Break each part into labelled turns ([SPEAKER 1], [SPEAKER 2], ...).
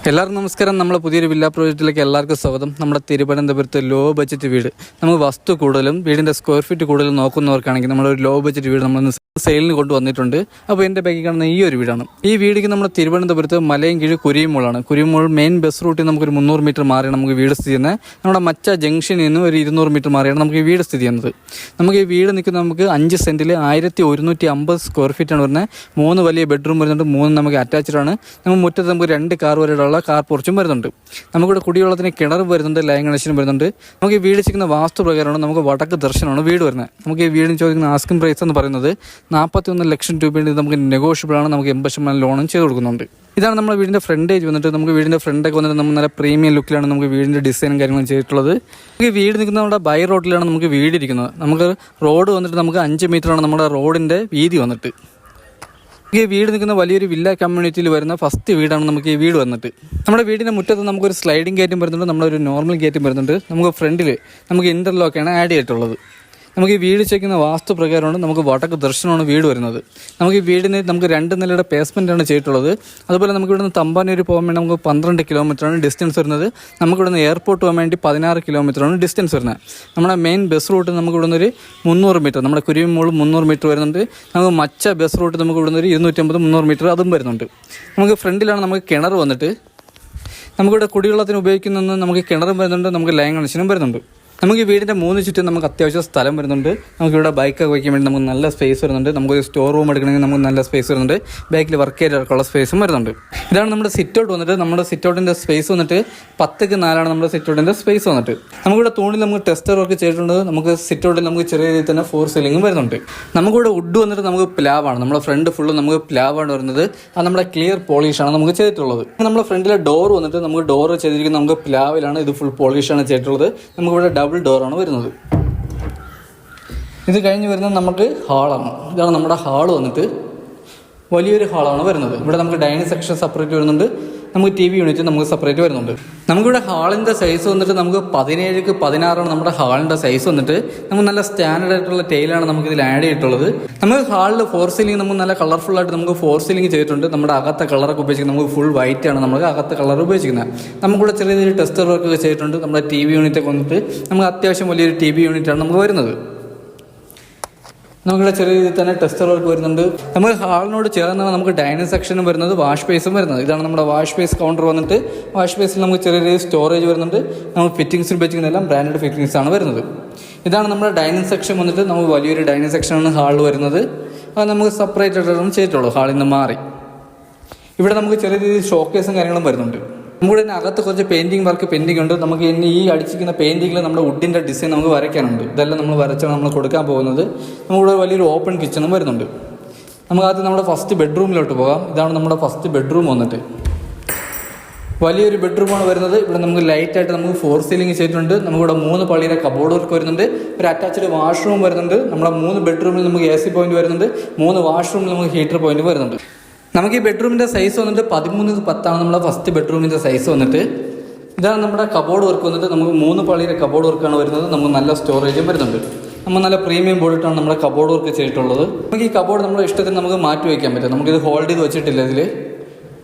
[SPEAKER 1] എല്ലാവർക്കും നമസ്കാരം. നമ്മുടെ പുതിയൊരു വില്ല പ്രോജക്റ്റിലേക്ക് എല്ലാവർക്കും സ്വാഗതം. നമ്മുടെ തിരുവനന്തപുരത്ത് ലോ ബഡ്ജറ്റ് വീട്, നമുക്ക് വസ്തു കൂടുതലും വീടിൻ്റെ സ്ക്വയർ ഫീറ്റ് കൂടുതലും നോക്കുന്നവർക്കാണെങ്കിൽ നമ്മളൊരു ലോ ബഡ്ജറ്റ് വീട് നമ്മൾ സെയിലിന് കൊണ്ടുവന്നിട്ടുണ്ട്. അപ്പോൾ എൻ്റെ ബാക്കി കാണുന്ന ഈ ഒരു വീടാണ്. ഈ വീടിക്ക് നമ്മൾ തിരുവനന്തപുരത്ത് മലയൻകീഴ് കുരിയുമോളാണ്. കുരിയുമോൾ മെയിൻ ബസ് റൂട്ടിൽ നമുക്കൊരു 300 മീറ്റർ മാറിയാണ് നമുക്ക് വീട് സ്ഥിതി ചെയ്യുന്നത്. നമ്മുടെ മച്ച ജംഗ്ഷനിൽ നിന്ന് ഒരു 200 മീറ്റർ മാറിയാണ് നമുക്ക് ഈ വീട് സ്ഥിതി ചെയ്യുന്നത്. നമുക്ക് ഈ വീട് നിൽക്കുന്നത് നമുക്ക് 5 സെൻറ്റിൽ 1150 സ്ക്വയർ ഫീറ്റാണ് വരുന്നത്. 3 വലിയ ബെഡ്റൂം വരുന്നുണ്ട്, 3 നമുക്ക് അറ്റാച്ച്ഡ് ആണ്. നമുക്ക് മുറ്റത്ത് നമുക്ക് 2 കാർ വരെയുള്ള കാർ പോർച്ചും വരുന്നുണ്ട്. നമുക്കിവിടെ കുടിവെള്ളത്തിന് കിണർ വരുന്നുണ്ട്, ലൈൻ കണക്ഷൻ വരുന്നുണ്ട്. നമുക്ക് ഈ വീട് ചെയ്യുന്ന വാസ്തു പ്രകാരമാണ് നമുക്ക് വടക്ക് ദർശനമാണ് വീട് വരുന്നത്. നമുക്ക് ഈ വീടിന് ചോദിക്കുന്ന ആസ്കിംഗ് പ്രൈസ് എന്ന് പറയുന്നത് 41 ലക്ഷം രൂപയുടെ നമുക്ക് നെഗോഷ്യബിൾ ആണ്. നമുക്ക് 80% ലോണും ചെയ്ത് കൊടുക്കുന്നുണ്ട്. ഇതാണ് നമ്മുടെ വീടിൻ്റെ ഫ്രണ്ടേജ് വന്നിട്ട്. നമുക്ക് വീടിൻ്റെ ഫ്രണ്ടൊക്കെ വന്നിട്ട് നമ്മൾ നല്ല പ്രീമിയം ലുക്കിലാണ് നമുക്ക് വീടിൻ്റെ ഡിസൈനും കാര്യങ്ങളും ചെയ്തിട്ടുള്ളത്. നമുക്ക് വീട് നിൽക്കുന്ന നമ്മുടെ ബൈ റോഡിലാണ് നമുക്ക് വീട് ഇരിക്കുന്നത്. നമുക്ക് റോഡ് വന്നിട്ട് നമുക്ക് 5 മീറ്ററാണ് നമ്മുടെ റോഡിൻ്റെ വീതി വന്നിട്ട്. ഈ വീട് നിൽക്കുന്ന വലിയൊരു വില്ല കമ്മ്യൂണിറ്റിയിൽ വരുന്ന ഫസ്റ്റ് വീടാണ് നമുക്ക് ഈ വീട് വന്നിട്ട്. നമ്മുടെ വീടിൻ്റെ മുറ്റത്ത് നമുക്കൊരു സ്ലൈഡിങ് ഗേറ്റും വരുന്നുണ്ട്, നമ്മളൊരു നോർമൽ ഗേറ്റും വരുന്നുണ്ട്. നമുക്ക് ഫ്രണ്ടിൽ നമുക്ക് ഇൻ്റർലോക്കാണ് ആഡ് ചെയ്തിട്ടുള്ളത്. നമുക്ക് ഈ വീട് ചെയ്യുന്ന വാസ്തു പ്രകാരമാണ് നമുക്ക് വടക്ക് ദർശനമാണ് വീട് വരുന്നത്. നമുക്ക് ഈ വീടിന് നമുക്ക് 2 നിലയുടെ പേസ്മെൻറ്റാണ് ചെയ്തിട്ടുള്ളത്. അതുപോലെ നമുക്ക് ഇവിടുന്ന് തമ്പാനൂർ പോകാൻ വേണ്ടി നമുക്ക് 12 കിലോമീറ്ററാണ് ഡിസ്റ്റൻസ് വരുന്നത്. നമുക്ക് ഇവിടുന്ന് എയർപോർട്ട് പോകാൻ വേണ്ടി 16 കിലോമീറ്ററാണ് ഡിസ്റ്റൻസ് വരുന്നത്. നമ്മുടെ മെയിൻ ബസ് റൂട്ട് നമുക്ക് ഇവിടുന്ന് ഒരു 300 മീറ്റർ, നമ്മുടെ കുരുവിമോൾ 300 മീറ്റർ വരുന്നുണ്ട്. നമുക്ക് മച്ച ബസ് റൂട്ട് നമുക്ക് ഇവിടുന്ന് ഒരു 250-300 മീറ്റർ അതും വരുന്നുണ്ട്. നമുക്ക് ഫ്രണ്ടിലാണ് നമുക്ക് കിണർ വന്നിട്ട്. നമുക്കിവിടെ കുടിവെള്ളത്തിന് ഉപയോഗിക്കുന്ന നമുക്ക് കിണറും വരുന്നുണ്ട്, നമുക്ക് ലൈൻ കണക്ഷനും വരുന്നുണ്ട്. നമുക്ക് ഈ വീടിൻ്റെ 3 ചുറ്റും നമുക്ക് അത്യാവശ്യം സ്ഥലം വരുന്നുണ്ട്. നമുക്കിവിടെ ബൈക്കൊക്കെ വയ്ക്കാൻ വേണ്ടി നമുക്ക് നല്ല സ്പേസ് വരുന്നുണ്ട്. നമുക്കൊരു സ്റ്റോർ റൂം എടുക്കണമെങ്കിൽ നമുക്ക് നല്ല സ്പേസ് വരുന്നുണ്ട്. ബാക്കിൽ വർക്ക് ഏരിയക്കുള്ള സ്പേസും വരുന്നുണ്ട്. ഇതാണ് നമ്മുടെ സിറ്റ് ഔട്ട് വന്നിട്ട്. നമ്മുടെ സിറ്റ് ഔട്ടിൻ്റെ സ്പേസ് വന്നിട്ട് 10:4 നമ്മുടെ സിറ്റ് ഔട്ടിൻ്റെ സ്പേസ് വന്നിട്ട്. നമുക്കിവിടെ തൂണിൽ നമുക്ക് ടെസ്റ്റർ വർക്ക് ചെയ്തിട്ടുണ്ട്. നമുക്ക് സിറ്റ് ഔട്ടിൽ നമുക്ക് ചെറിയ രീതിയിൽ തന്നെ 4 സീലിംഗും വരുന്നുണ്ട്. നമുക്കിവിടെ വുഡ് വന്നിട്ട് നമുക്ക് പ്ലാവാണ്. നമ്മുടെ ഫ്രണ്ട് ഫുള്ള് നമുക്ക് പ്ലാവാണ് വരുന്നത്. അത് നമ്മുടെ ക്ലിയർ പോളിഷാണ് നമുക്ക് ചെയ്തിട്ടുള്ളത്. നമ്മുടെ ഫ്രണ്ടിലെ ഡോർ വന്നിട്ട് നമുക്ക് ഡോർ ചെയ്തിരിക്കുന്നത് നമുക്ക് പ്ലാവിലാണ്. ഇത് ഫുൾ പോളിഷാണ് ചെയ്തിട്ടുള്ളത്. നമുക്കിവിടെ ഡബിൾ ഡോറാണ് വരുന്നത്. ഇത് കഴിഞ്ഞ് വരുന്നത് നമുക്ക് ഹാളാണ്. ഇതാണ് നമ്മുടെ ഹാള് വന്നിട്ട്. വലിയൊരു ഹാളാണ് വരുന്നത്. ഇവിടെ നമുക്ക് ഡൈനിങ് സെക്ഷൻ സെപ്പറേറ്റ് വരുന്നുണ്ട്. നമുക്ക് TV യൂണിറ്റ് നമുക്ക് സെപ്പറേറ്റ് വരുന്നുണ്ട്. നമുക്കിവിടെ ഹാളിൻ്റെ സൈസ് വന്നിട്ട് നമുക്ക് 17x16 നമ്മുടെ ഹാളിൻ്റെ സൈസ് വന്നിട്ട്. നമുക്ക് നല്ല സ്റ്റാൻഡേർഡ് ആയിട്ടുള്ള ടൈലാണ് നമുക്ക് ഇതിൽ ആഡ് ചെയ്തിട്ടുള്ളത്. നമുക്ക് ഹാളിൽ 4 സീലിംഗ് നമുക്ക് നല്ല കളർഫുള്ളായിട്ട് നമുക്ക് 4 സീലിംഗ് ചെയ്തിട്ടുണ്ട്. നമ്മുടെ അകത്തെ കളറൊക്കെ ഉപയോഗിക്കുന്നത് നമുക്ക് ഫുൾ വൈറ്റ് ആണ് നമുക്ക് അകത്തെ കളർ ഉപയോഗിക്കുന്നത്. നമുക്കിവിടെ ചെറിയ രീതിയിൽ ടെസ്റ്റർ വർക്കൊക്കെ ചെയ്തിട്ടുണ്ട്. നമ്മുടെ TV യൂണിറ്റൊക്കെ വന്നിട്ട് നമുക്ക് അത്യാവശ്യം വലിയൊരു TV യൂണിറ്റാണ് നമുക്ക് വരുന്നത്. നമുക്കിവിടെ ചെറിയ രീതിയിൽ തന്നെ ടെസ്റ്റർ വർക്ക് വരുന്നുണ്ട്. നമുക്ക് ഹാളിനോട് ചേർന്നാണ് നമുക്ക് ഡൈനിങ് സെക്ഷനും വരുന്നത്, വാഷ് സ്പേസും വരുന്നത്. ഇതാണ് നമ്മുടെ വാഷ് സ്പേസ് കൗണ്ടർ വന്നിട്ട്. വാഷ് സ്പേസിൽ നമുക്ക് ചെറിയ രീതിയിൽ സ്റ്റോറേജ് വരുന്നുണ്ട്. നമുക്ക് ഫിറ്റിംഗ്സിൽ ഉപയോഗിക്കുന്നതെല്ലാം ബ്രാൻഡഡ് ഫിറ്റിംഗ്സ് ആണ് വരുന്നത്. ഇതാണ് നമ്മുടെ ഡൈനിങ് സെക്ഷൻ വന്നിട്ട്. നമുക്ക് വലിയൊരു ഡൈനിങ് സെക്ഷനാണ് ഹാളിൽ വരുന്നത്. അത് നമുക്ക് സെപ്പറേറ്റ് ആയിട്ടാണ് ചെയ്തിട്ടുള്ളൂ. ഹാളിൽ നിന്ന് മാറി ഇവിടെ നമുക്ക് ചെറിയ രീതിയിൽ ഷോക്കേസും കാര്യങ്ങളും വരുന്നുണ്ട്. നമ്മുടെ തന്നെ അകത്ത് കുറച്ച് പെയിൻറ്റിങ് വർക്ക് പെൻഡിങ് ഉണ്ട്. നമുക്ക് ഇനി ഈ അടിച്ചിരിക്കുന്ന പെയിൻറ്റിങ്ങിൽ നമ്മുടെ വുഡിൻ്റെ ഡിസൈൻ നമുക്ക് വരയ്ക്കാനുണ്ട്. ഇതെല്ലാം നമ്മൾ വരച്ചാണ് നമ്മൾ കൊടുക്കാൻ പോകുന്നത്. നമുക്കിവിടെ വലിയൊരു ഓപ്പൺ കിച്ചണും വരുന്നുണ്ട്. നമുക്ക് ആദ്യം നമ്മുടെ ഫസ്റ്റ് ബെഡ്റൂമിലോട്ട് പോകാം. ഇതാണ് നമ്മുടെ ഫസ്റ്റ് ബെഡ്റൂം വന്നിട്ട്. വലിയൊരു ബെഡ്റൂമാണ് വരുന്നത്. ഇവിടെ നമുക്ക് ലൈറ്റായിട്ട് നമുക്ക് 4 സീലിംഗ് ചെയ്തിട്ടുണ്ട്. നമുക്കിവിടെ 3 പള്ളിയുടെ കബോർഡ് വർക്ക് വരുന്നുണ്ട്. ഒരു അറ്റാച്ച്ഡ് വാഷ്റൂം വരുന്നുണ്ട്. നമ്മുടെ 3 ബെഡ്റൂമിൽ നമുക്ക് AC പോയിന്റ് വരുന്നുണ്ട്. 3 വാഷ്റൂമിൽ നമുക്ക് ഹീറ്റർ പോയിന്റ് വരുന്നുണ്ട്. നമുക്ക് ഈ ബെഡ്റൂമിൻ്റെ സൈസ് വന്നിട്ട് 13x10 നമ്മുടെ ഫസ്റ്റ് ബെഡ്റൂമിൻ്റെ സൈസ് വന്നിട്ട്. ഇതാണ് നമ്മുടെ കബോർഡ് വർക്ക് വന്നിട്ട്. നമുക്ക് 3 പള്ളിയുടെ കബോർഡ് വർക്കാണ് വരുന്നത്. നമുക്ക് നല്ല സ്റ്റോറേജും വരുന്നുണ്ട്. നമ്മൾ നല്ല പ്രീമിയം ബോർഡിട്ടാണ് നമ്മുടെ കബോർഡ് വർക്ക് ചെയ്തിട്ടുള്ളത്. നമുക്ക് ഈ കബോർഡ് നമ്മുടെ ഇഷ്ടത്തിന് നമുക്ക് മാറ്റി വയ്ക്കാൻ പറ്റും. നമുക്കിത് ഹോൾഡ് ചെയ്ത് വെച്ചിട്ടില്ല ഇതിൽ.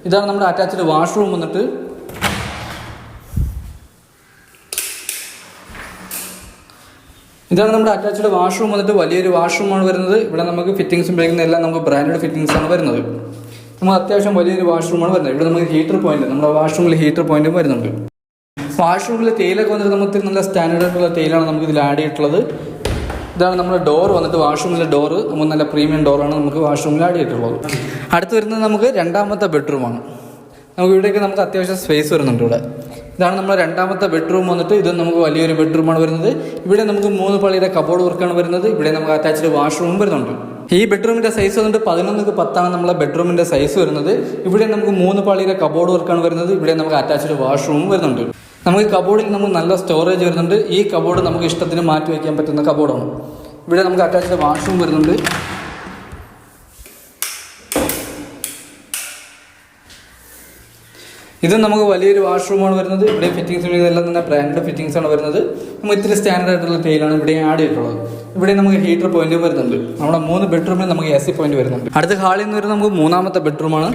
[SPEAKER 1] ഇതാണ് നമ്മുടെ അറ്റാച്ച്ഡ് വാഷ്റൂം വന്നിട്ട്. ഇതാണ് നമ്മുടെ അറ്റാച്ച്ഡ് വാഷ്റൂം വന്നിട്ട്. വലിയൊരു വാഷ്റൂമാണ് വരുന്നത്. ഇവിടെ നമുക്ക് ഫിറ്റിംഗ്സും ഉപയോഗിക്കുന്ന എല്ലാം നമുക്ക് ബ്രാൻഡഡ് ഫിറ്റിംഗ്സ് ആണ് വരുന്നത്. നമുക്ക് അത്യാവശ്യം വലിയൊരു വാഷ്റൂമാണ് വരുന്നത്. ഇവിടെ നമുക്ക് ഹീറ്റർ പോയിന്റ്, നമ്മുടെ വാഷ്റൂമിൽ ഹീറ്റർ പോയിന്റും വരുന്നുണ്ട്. വാഷ്റൂമിലെ തേയിലൊക്കെ വന്നിട്ട് നമുക്ക് നല്ല സ്റ്റാൻഡേർഡ് ആയിട്ടുള്ള തേയിലാണ് നമുക്ക് ഇതിൽ ആഡ് ചെയ്തിട്ടുള്ളത്. ഇതാണ് നമ്മുടെ ഡോർ വന്നിട്ട്. വാഷ്റൂമിലെ ഡോറ് നമുക്ക് നല്ല പ്രീമിയം ഡോറാണ് നമുക്ക് വാഷ്റൂമിൽ ആഡ് ചെയ്തിട്ടുള്ളത്. അടുത്ത് വരുന്നത് നമുക്ക് 2ാമത്തെ ബെഡ്റൂമാണ്. നമുക്ക് ഇവിടേക്ക് നമുക്ക് അത്യാവശ്യം സ്പേസ് വരുന്നുണ്ട്. ഇവിടെ ഇതാണ് നമ്മുടെ 2ാമത്തെ ബെഡ്റൂം വന്നിട്ട്. ഇത് നമുക്ക് വലിയൊരു ബെഡ്റൂമാണ് വരുന്നത്. ഇവിടെ നമുക്ക് 3 പള്ളിയുടെ കബോർഡ് വർക്കാണ് വരുന്നത്. ഇവിടെ നമുക്ക് അറ്റാച്ച്ഡ് വാഷ്റൂമും വരുന്നുണ്ട്. ഈ ബെഡ്റൂമിൻ്റെ സൈസ് വന്നിട്ട് 11x10 നമ്മളെ ബെഡ്റൂമിൻ്റെ സൈസ് വരുന്നത്. ഇവിടെ നമുക്ക് 3 പള്ളിയുടെ കബോർഡ് വർക്കാണ് വരുന്നത്. ഇവിടെ നമുക്ക് അറ്റാച്ച്ഡ് വാഷ്റൂമും വരുന്നുണ്ട്. നമുക്ക് കബോർഡിൽ നമുക്ക് നല്ല സ്റ്റോറേജ് വരുന്നുണ്ട്. ഈ കബോർഡ് നമുക്ക് ഇഷ്ടത്തിന് മാറ്റി വയ്ക്കാൻ പറ്റുന്ന കബോർഡാണ്. ഇവിടെ നമുക്ക് അറ്റാച്ച്ഡ് വാഷ്റൂം വരുന്നുണ്ട്. ഇത് നമുക്ക് വലിയൊരു വാഷ്റൂമാണ് വരുന്നത്. ഇവിടെ ഫിറ്റിംഗ്സ് എല്ലാം തന്നെ ബ്രാൻഡ് ഫിറ്റിംഗ്സ് ആണ് വരുന്നത്. നമുക്ക് ഇത്തിരി സ്റ്റാൻഡേർഡ് ആയിട്ടുള്ള ടൈലാണ് ഇവിടെ ആഡ് ചെയ്തിട്ടുള്ളത്. ഇവിടെ നമുക്ക് ഹീറ്റർ പോയിന്റും വരുന്നുണ്ട്. നമ്മുടെ 3 ബെഡ്റൂമിൽ നമുക്ക് AC പോയിന്റ് വരുന്നുണ്ട്. അടുത്ത ഹാളിൽ നിന്ന് വരുന്നത് നമുക്ക് 3ാമത്തെ ബെഡ്റൂമാണ്.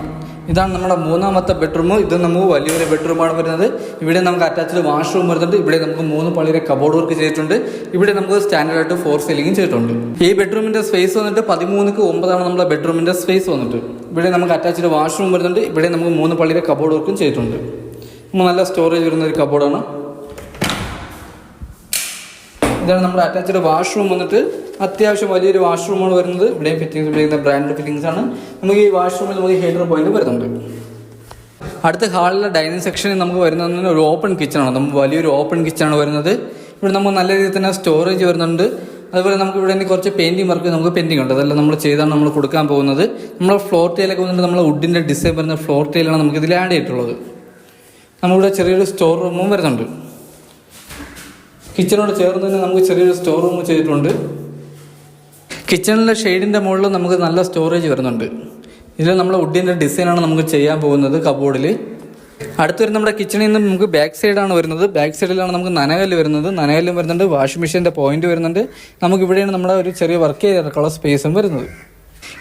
[SPEAKER 1] ഇതാണ് നമ്മുടെ മൂന്നാമത്തെ ബെഡ്റൂം. ഇത് നമുക്ക് വലിയൊരു ബെഡ്റൂമാണ് വരുന്നത്. ഇവിടെ നമുക്ക് അറ്റാച്ച്ഡ് വാഷ്റൂം വരുന്നുണ്ട്. ഇവിടെ നമുക്ക് 3 പള്ളിയുടെ കബോർഡ് വർക്ക് ചെയ്തിട്ടുണ്ട്. ഇവിടെ നമുക്ക് സ്റ്റാൻഡേർഡ് ആയിട്ട് 4 സീലിംഗും ചെയ്തിട്ടുണ്ട്. ഈ ബെഡ്റൂമിന്റെ സ്പേസ് വന്നിട്ട് 13x9 ആണ് നമ്മുടെ ബെഡ്റൂമിന്റെ സ്പേസ് വന്നിട്ട്. ഇവിടെ നമുക്ക് അറ്റാച്ച്ഡ് വാഷ്റൂം വരുന്നുണ്ട്. ഇവിടെ നമുക്ക് 3 പള്ളിയുടെ കബോർഡ് വർക്കും ചെയ്തിട്ടുണ്ട്. നല്ല സ്റ്റോറേജ് വരുന്ന ഒരു കബോർഡാണ്. ഇതാണ് നമ്മുടെ അറ്റാച്ച്ഡ് വാഷ്റൂം വന്നിട്ട്. അത്യാവശ്യം വലിയൊരു വാഷ്റൂമാണ് വരുന്നത്. ഇവിടെയും ഫിറ്റിംഗ്സ് ഇവിടെ ബ്രാൻഡ് ഫിറ്റിംഗ്സ് ആണ്. നമുക്ക് ഈ വാഷ്റൂമിൽ നമുക്ക് ഹീറ്റർ പോയിന്റ് വരുന്നുണ്ട്. അടുത്ത ഹാളിലെ ഡൈനിങ് സെക്ഷനിൽ നമുക്ക് വരുന്നത് ഒരു ഓപ്പൺ കിച്ചണാണ്. നമുക്ക് വലിയൊരു ഓപ്പൺ കിച്ചണാണ് വരുന്നത്. ഇവിടെ നമുക്ക് നല്ല രീതിയിൽ തന്നെ സ്റ്റോറേജ് വരുന്നുണ്ട്. അതുപോലെ നമുക്ക് ഇവിടെ കുറച്ച് പെയിൻറ്റിങ് വർക്ക് നമുക്ക് പെൻഡിങ് ഉണ്ട്. അതെല്ലാം നമ്മൾ ചെയ്താണ് നമ്മൾ കൊടുക്കാൻ പോകുന്നത്. നമ്മൾ ഫ്ലോർ ടൈലൊക്കെ വന്നിട്ട് നമ്മൾ വുഡിൻ്റെ ഡിസൈൻ വരുന്ന ഫ്ലോർ ടൈലാണ് നമുക്ക് ഇതിൽ ആഡ് ചെയ്തിട്ടുള്ളത്. നമ്മളിവിടെ ചെറിയൊരു സ്റ്റോർ റൂമും വരുന്നുണ്ട്. കിച്ചണോട് ചേർന്ന് തന്നെ നമുക്ക് ചെറിയൊരു സ്റ്റോർ റൂം ചെയ്തിട്ടുണ്ട്. കിച്ചണിലെ ഷെയ്ഡിൻ്റെ മുകളിൽ നമുക്ക് നല്ല സ്റ്റോറേജ് വരുന്നുണ്ട്. ഇതിൽ നമ്മൾ വുഡിൻ്റെ ഡിസൈനാണ് നമുക്ക് ചെയ്യാൻ പോകുന്നത് കബോർഡിൽ. അടുത്ത് വരുന്ന നമ്മുടെ കിച്ചണിൽ നിന്ന് നമുക്ക് ബാക്ക് സൈഡാണ് വരുന്നത്. ബാക്ക് സൈഡിലാണ് നമുക്ക് നനകല്ല് വരുന്നത്. നനകല്ലും വരുന്നുണ്ട്. വാഷിംഗ് മെഷീൻ്റെ പോയിന്റ് വരുന്നുണ്ട്. നമുക്ക് ഇവിടെയാണ് നമ്മുടെ ഒരു ചെറിയ വർക്ക് ചെയ്യാനുള്ള സ്പേസും വരുന്നത്.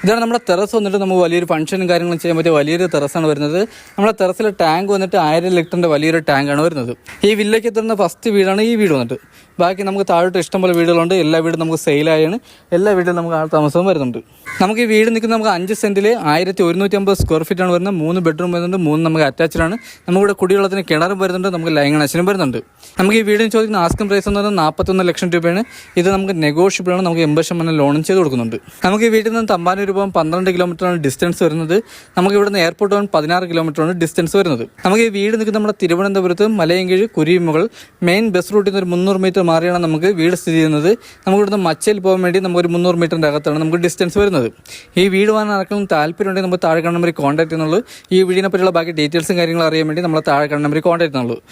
[SPEAKER 1] ഇതാണ് നമ്മുടെ ടെറസ് വന്നിട്ട് നമുക്ക് വലിയൊരു ഫംഗ്ഷനും കാര്യങ്ങളും ചെയ്യാൻ പറ്റിയ വലിയൊരു ടെറസാണ് വരുന്നത്. നമ്മുടെ ടെറസിലെ ടാങ്ക് വന്നിട്ട് 1000 ലിറ്ററിൻ്റെ വലിയൊരു ടാങ്കാണ് വരുന്നത്. ഈ വില്ലയ്ക്ക് എത്തുന്ന ഫസ്റ്റ് വീടാണ് ഈ വീട് വന്നിട്ട്. ബാക്കി നമുക്ക് താഴോട്ട് ഇഷ്ടംപോലെ വീടുകളുണ്ട്. എല്ലാ വീടും നമുക്ക് സെയിലായാണ്. എല്ലാ വീടും നമുക്ക് ആൾ താമസവും വരുന്നുണ്ട്. നമുക്ക് ഈ വീട് നിൽക്കുന്നത് നമുക്ക് 5 സെൻറ്റിൽ 1150 സ്ക്വയർ ഫീറ്റാണ് വരുന്നത്. 3 ബെഡ്റൂം വരുന്നുണ്ട്. 3 നമുക്ക് അറ്റാച്ച്ഡ് ആണ്. നമുക്കിവിടെ കുടിവെള്ളത്തിന് കിണറും വരുന്നുണ്ട്. നമുക്ക് ലൈൻ കണക്ഷനും വരുന്നുണ്ട്. നമുക്ക് ഈ വീടിന് ചോദിക്കുന്ന ആസ്കിംഗ് പ്രൈസ് എന്ന് പറയുന്നത് 41 ലക്ഷം രൂപയാണ്. ഇത് നമുക്ക് നെഗോഷ്യബിൾ ആണ്. നമുക്ക് 80% ലോണും ചെയ്ത് കൊടുക്കുന്നുണ്ട്. നമുക്ക് ഈ വീട്ടിൽ നിന്ന് തമ്പാനൂർ പോകാൻ 12 കിലോമീറ്ററാണ് ഡിസ്റ്റൻസ് വരുന്നത്. നമുക്ക് ഇവിടുന്ന് എയർപോർട്ട് പോകാൻ 16 കിലോമീറ്ററാണ് ഡിസ്റ്റൻസ് വരുന്നത്. നമുക്ക് ഈ വീട് നിൽക്കുന്ന നമ്മുടെ തിരുവനന്തപുരത്ത് മലയൻകീഴ് കുരിമുകൾ മെയിൻ ബസ് റൂട്ടിൽ നിന്ന് ഒരു 300 മീറ്റർ മാറിയാണ് നമുക്ക് വീട് സ്ഥിതി ചെയ്യുന്നത്. നമുക്ക് ഇവിടുന്ന് മച്ചയിൽ പോകാൻ വേണ്ടി നമുക്ക് ഒരു 300 മീറ്ററിൻ്റെ അകത്താണ് നമുക്ക് ഡിസ്റ്റൻസ് വരുന്നത്. ഈ വീട് വാങ്ങാൻ ആർക്കും താല്പര്യമുണ്ടെങ്കിൽ നമുക്ക് താഴെ കാണുന്ന നമ്പറിൽ കോൺടാക്ട് ചെയ്യുന്നുള്ളൂ. ഈ വീടിനെ പറ്റിയുള്ള ബാക്കി ഡീറ്റെയിൽസും കാര്യങ്ങളും അറിയാൻ വേണ്ടി നമ്മൾ താഴെ കാണുന്ന നമ്പറിൽ കോൺടാക്ട് ചെയ്യുന്നുള്ളൂ.